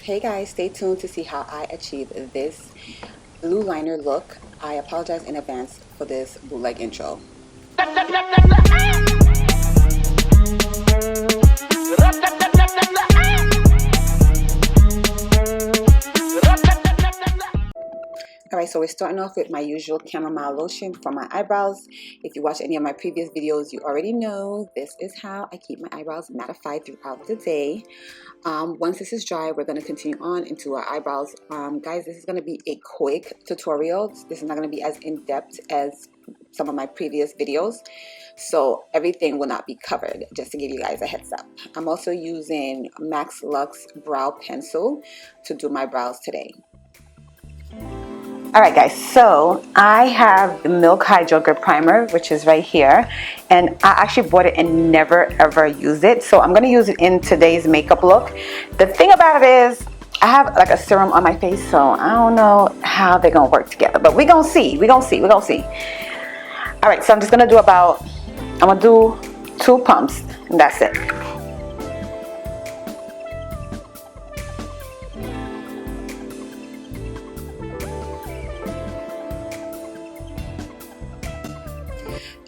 Hey guys, stay tuned to see how I achieve this blue liner look. I apologize in advance for this bootleg intro. Alright, so we're starting off with my usual chamomile lotion for my eyebrows. If you watch any of my previous videos, you already know this is how I keep my eyebrows mattified throughout the day. Once this is dry, we're going to continue on into our eyebrows. Guys, this is going to be a quick tutorial. This is not going to be as in-depth as some of my previous videos. So everything will not be covered, just to give you guys a heads up. I'm also using Max Luxe brow pencil to do my brows today. Alright guys, so I have the Milk Hydro Grip Primer, which is right here, and I actually bought it and never ever used it, so I'm going to use it in today's makeup look. The thing about it is, I have like a serum on my face, so I don't know how they're going to work together, but we're going to see, Alright, so I'm just going to do I'm going to do 2 pumps, and that's it.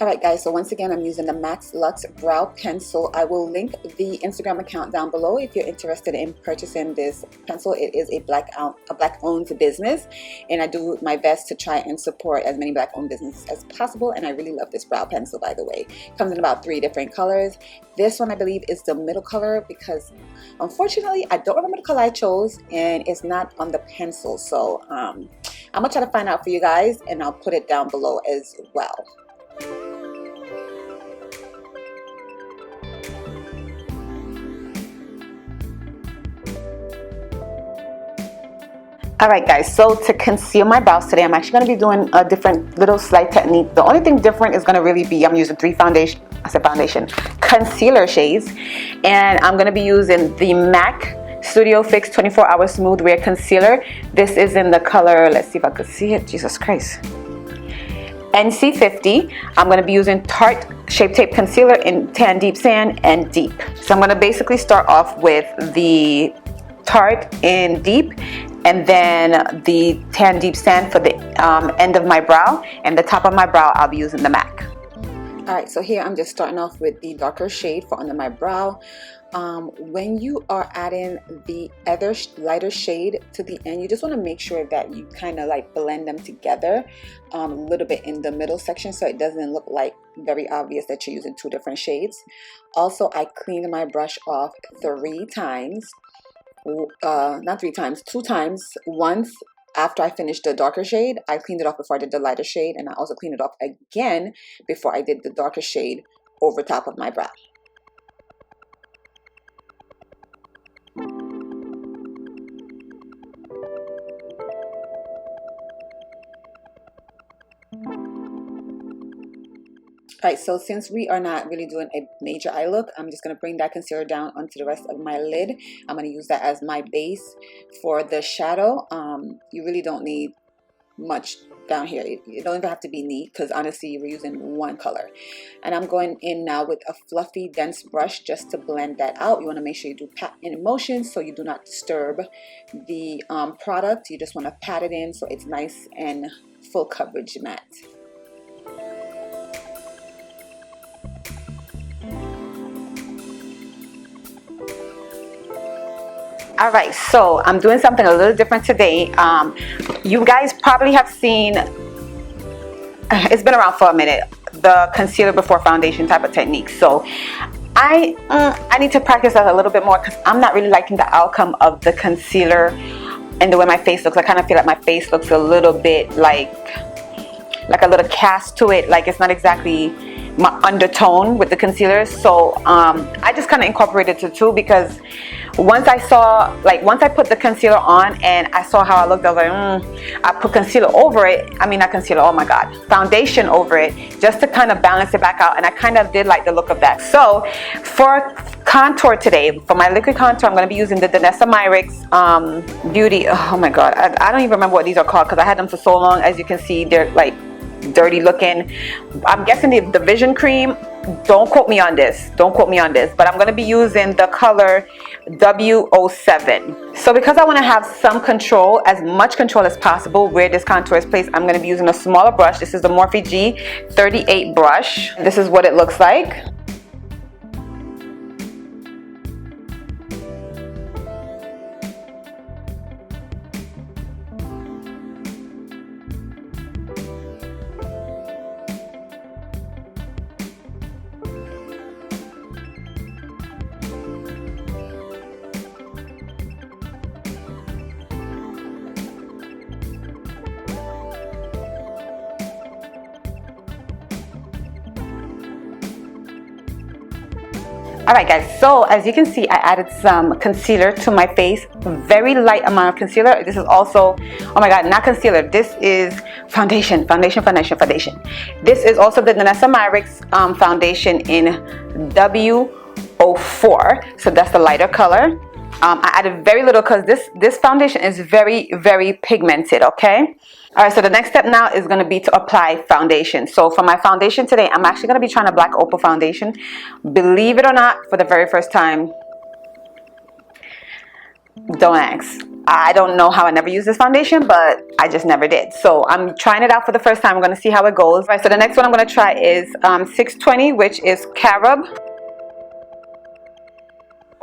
Alright guys, so once again I'm using the Max Luxe brow pencil. I will link the Instagram account down below if you're interested in purchasing this pencil. It is a black owned business, and I do my best to try and support as many black owned businesses as possible, and I really love this brow pencil, by the way. It comes in about 3 different colors. This one I believe is the middle color, because unfortunately I don't remember the color I chose and it's not on the pencil, so I'm gonna try to find out for you guys, and I'll put it down below as well. Alright guys, so to conceal my brows today, I'm actually going to be doing a different little slight technique. The only thing different is going to really be, I'm using 3 concealer shades, and I'm going to be using the MAC Studio Fix 24 Hour Smooth Wear Concealer. This is in the color, let's see if I could see it, Jesus Christ, NC50. I'm going to be using Tarte Shape Tape Concealer in Tan Deep Sand and Deep. So I'm going to basically start off with the Tarte in Deep, and then the Tan Deep Sand for the end of my brow, and the top of my brow I'll be using the MAC. Alright, so here I'm just starting off with the darker shade for under my brow. When you are adding the other lighter shade to the end, you just want to make sure that you kind of like blend them together a little bit in the middle section, so it doesn't look like very obvious that you're using 2 different shades. Also, I cleaned my brush off 3 times. Not 3 times, 2 times. Once after I finished the darker shade, I cleaned it off before I did the lighter shade, and I also cleaned it off again before I did the darker shade over top of my brow. Alright, so since we are not really doing a major eye look, I'm just going to bring that concealer down onto the rest of my lid. I'm going to use that as my base for the shadow. You really don't need much down here. You don't even have to be neat, because honestly we're using 1 color. And I'm going in now with a fluffy dense brush just to blend that out. You want to make sure you do pat in motion so you do not disturb the product. You just want to pat it in so it's nice and full coverage matte. Alright, so I'm doing something a little different today. You guys probably have seen, it's been around for a minute, the concealer before foundation type of technique. So I need to practice that a little bit more, because I'm not really liking the outcome of the concealer and the way my face looks. I kind of feel like my face looks a little bit like a little cast to it, like it's not exactly my undertone with the concealer. So I just kind of incorporated the 2, because once I put the concealer on and I saw how I looked, I was like, I put concealer over it. I mean, not concealer, oh my god, foundation over it, just to kind of balance it back out, and I kind of did like the look of that. So for contour today, for my liquid contour, I'm going to be using the Danessa Myricks Beauty, oh my god, I don't even remember what these are called, because I had them for so long. As you can see, they're like dirty looking. I'm guessing the Vision Cream. Don't quote me on this, but I'm going to be using the color W07. So because I want to have some control, as much control as possible where this contour is placed, I'm going to be using a smaller brush. This is the Morphe G38 brush. This is what it looks like. Alright guys, so as you can see, I added some concealer to my face. Very light amount of concealer. This is also, oh my god, not concealer. This is foundation. This is also the Danessa Myricks foundation in W04. So that's the lighter color. I added very little because this foundation is very, very pigmented, okay? Alright, so the next step now is going to be to apply foundation. So for my foundation today, I'm actually going to be trying a Black Opal foundation. Believe it or not, for the very first time. Don't ask. I don't know how I never used this foundation, but I just never did. So I'm trying it out for the first time. I'm going to see how it goes. Alright, so the next one I'm going to try is 620, which is Carob.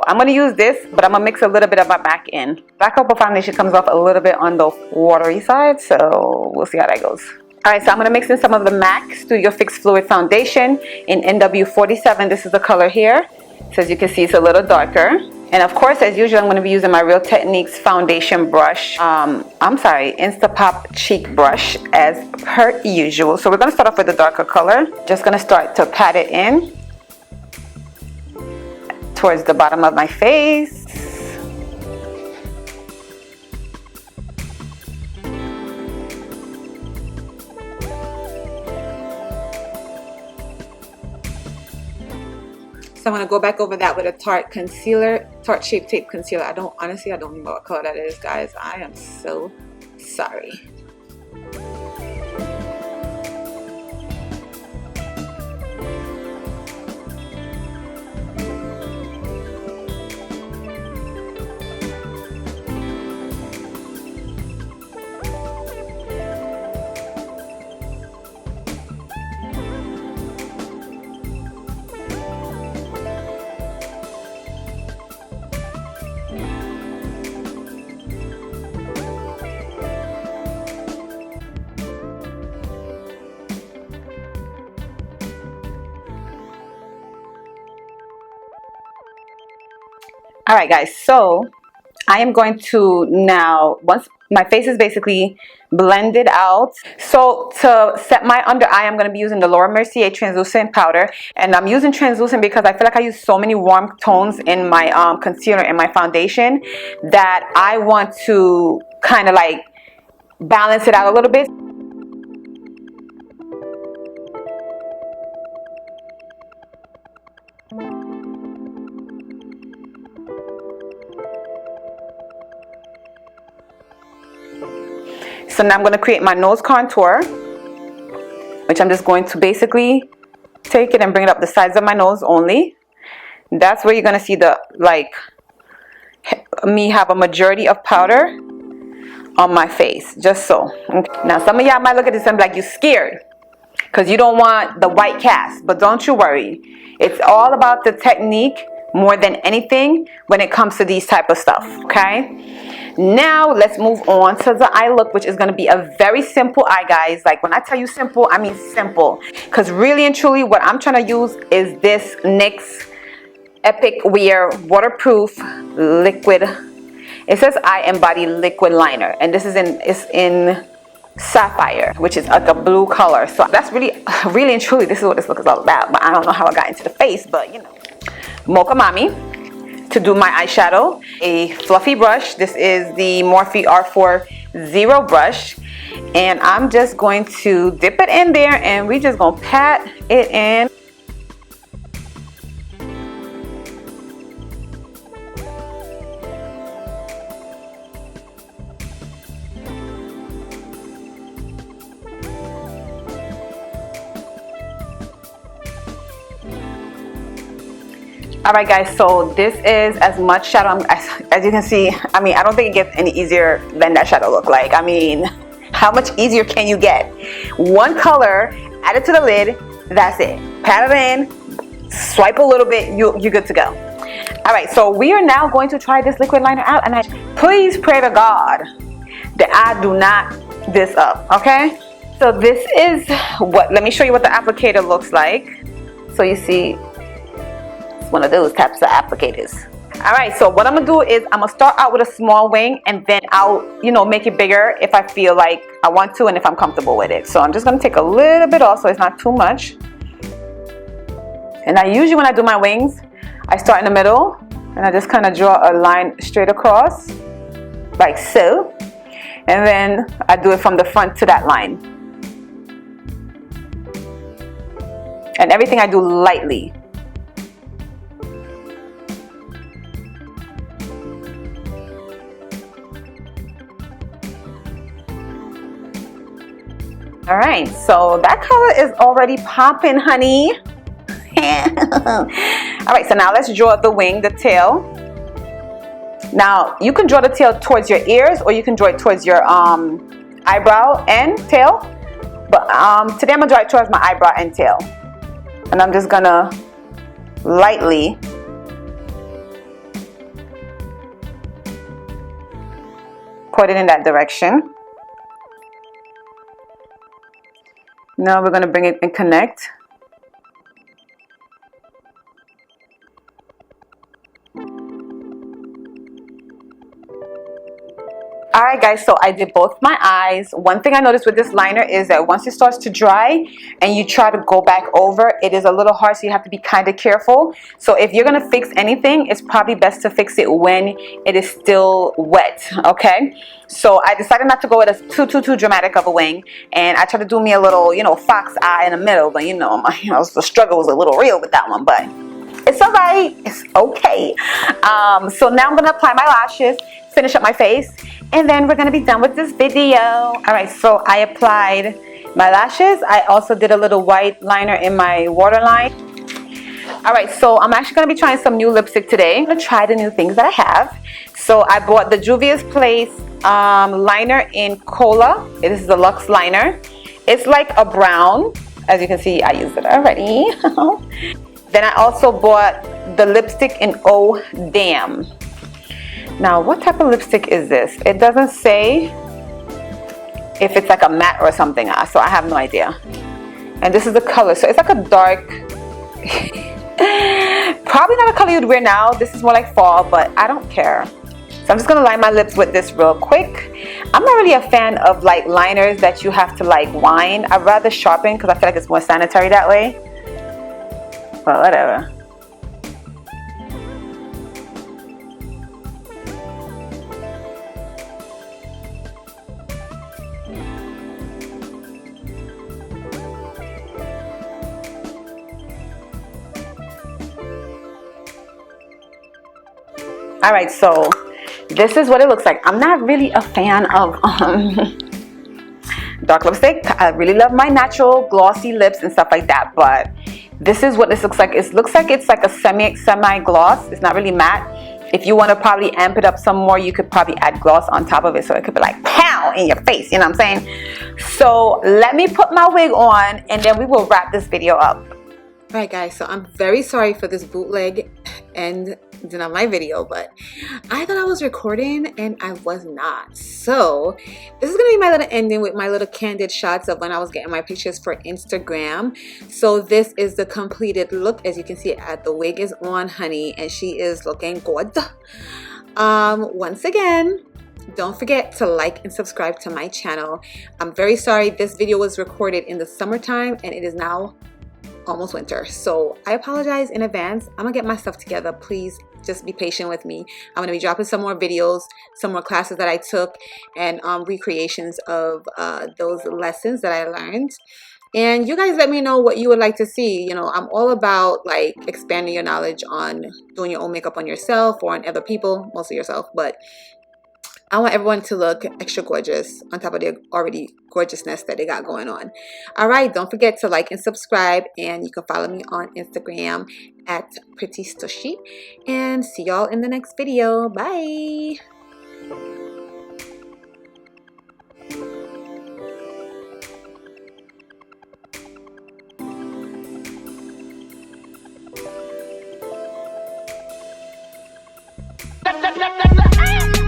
I'm going to use this, but I'm going to mix a little bit of my MAC in. Black Opal foundation comes off a little bit on the watery side, so we'll see how that goes. Alright, so I'm going to mix in some of the MAC Studio Fix Fluid Foundation in NW47. This is the color here. So as you can see, it's a little darker. And of course, as usual, I'm going to be using my Real Techniques foundation brush. Instapop cheek brush as per usual. So we're going to start off with the darker color. Just going to start to pat it in towards the bottom of my face. So I'm going to go back over that with a Tarte concealer, Tarte Shape Tape concealer. Honestly, I don't know what color that is, guys. I am so sorry. Alright guys, so I am going to now, once my face is basically blended out, so to set my under eye, I'm going to be using the Laura Mercier translucent powder. And I'm using translucent because I feel like I use so many warm tones in my concealer and my foundation that I want to kind of like balance it out a little bit. So now I'm going to create my nose contour, which I'm just going to basically take it and bring it up the sides of my nose only. That's where you're going to see the, like, me have a majority of powder on my face, just so. Okay. Now some of y'all might look at this and be like, you scared because you don't want the white cast, but don't you worry. It's all about the technique more than anything when it comes to these type of stuff, okay? Now let's move on to the eye look, which is going to be a very simple eye, guys. Like when I tell you simple, I mean simple, because really and truly what I'm trying to use is this NYX Epic Wear waterproof liquid. It says Eye and Body liquid liner, and this is in sapphire, which is like a blue color. So that's really and truly, this is what this look is all about. But I don't know how I got into the face, but you know. Mocha Mami to do my eyeshadow. A fluffy brush. This is the Morphe R40 brush, and I'm just going to dip it in there, and we just gonna pat it in. All right, guys, so this is as much shadow as you can see. I mean, I don't think it gets any easier than that shadow look like. I mean, how much easier can you get? One color, add it to the lid, that's it. Pat it in, swipe a little bit, you're good to go. All right, so we are now going to try this liquid liner out, and please pray to God that I do not this up, okay? So this is let me show you what the applicator looks like. So you see, one of those types of applicators. All right, so what I'm gonna do is I'm gonna start out with a small wing, and then I'll, make it bigger if I feel like I want to and if I'm comfortable with it. So I'm just gonna take a little bit off so it's not too much. And I usually, when I do my wings, I start in the middle and I just kind of draw a line straight across like so, and then I do it from the front to that line. And everything I do lightly. All right, so that color is already popping, honey. All right, so now let's draw the wing, the tail. Now you can draw the tail towards your ears, or you can draw it towards your eyebrow and tail. But today I'm gonna draw it towards my eyebrow and tail, and I'm just gonna lightly put it in that direction. Now we're going to bring it and connect. Alright guys, so I did both my eyes. One thing I noticed with this liner is that once it starts to dry and you try to go back over, it is a little hard, so you have to be kind of careful. So if you're going to fix anything, it's probably best to fix it when it is still wet, okay? So I decided not to go with a too dramatic of a wing, and I tried to do me a little, fox eye in the middle, but the struggle was a little real with that one, but it's alright, it's okay. So now I'm going to apply my lashes, finish up my face, and then we're going to be done with this video. Alright, so I applied my lashes. I also did a little white liner in my waterline. Alright, so I'm actually going to be trying some new lipstick today. I'm going to try the new things that I have. So I bought the Juvia's Place liner in Cola. This is a luxe liner. It's like a brown. As you can see, I used it already. Then I also bought the lipstick in Oh Damn. Now, what type of lipstick is this? It doesn't say if it's like a matte or something, so I have no idea. And this is the color, so it's like a dark, probably not a color you'd wear now. This is more like fall, but I don't care. So I'm just gonna line my lips with this real quick. I'm not really a fan of like liners that you have to like wind. I'd rather sharpen because I feel like it's more sanitary that way. But whatever. All right, so this is what it looks like. I'm not really a fan of dark lipstick. I really love my natural glossy lips and stuff like that, but this is what this looks like. It looks like it's like a semi gloss. It's not really matte. If you want to probably amp it up some more, you could probably add gloss on top of it, so it could be like pow in your face, you know what I'm saying? So let me put my wig on, and then we will wrap this video up. All right guys, so I'm very sorry for this bootleg and of my video, but I thought I was recording and I was not. So this is gonna be my little ending with my little candid shots of when I was getting my pictures for Instagram. So this is the completed look. As you can see, the wig is on, honey, and she is looking good. Once again, don't forget to like and subscribe to my channel. I'm very sorry this video was recorded in the summertime and it is now almost winter, so I apologize in advance. I'm gonna get my stuff together. Please just be patient with me. I'm gonna be dropping some more videos, some more classes that I took, and recreations of those lessons that I learned. And you guys let me know what you would like to see. I'm all about like expanding your knowledge on doing your own makeup on yourself or on other people, mostly yourself, but I want everyone to look extra gorgeous on top of their already gorgeousness that they got going on. All right, don't forget to like and subscribe, and you can follow me on Instagram at Pretty Stushy. And see y'all in the next video. Bye. La, la, la, la, la.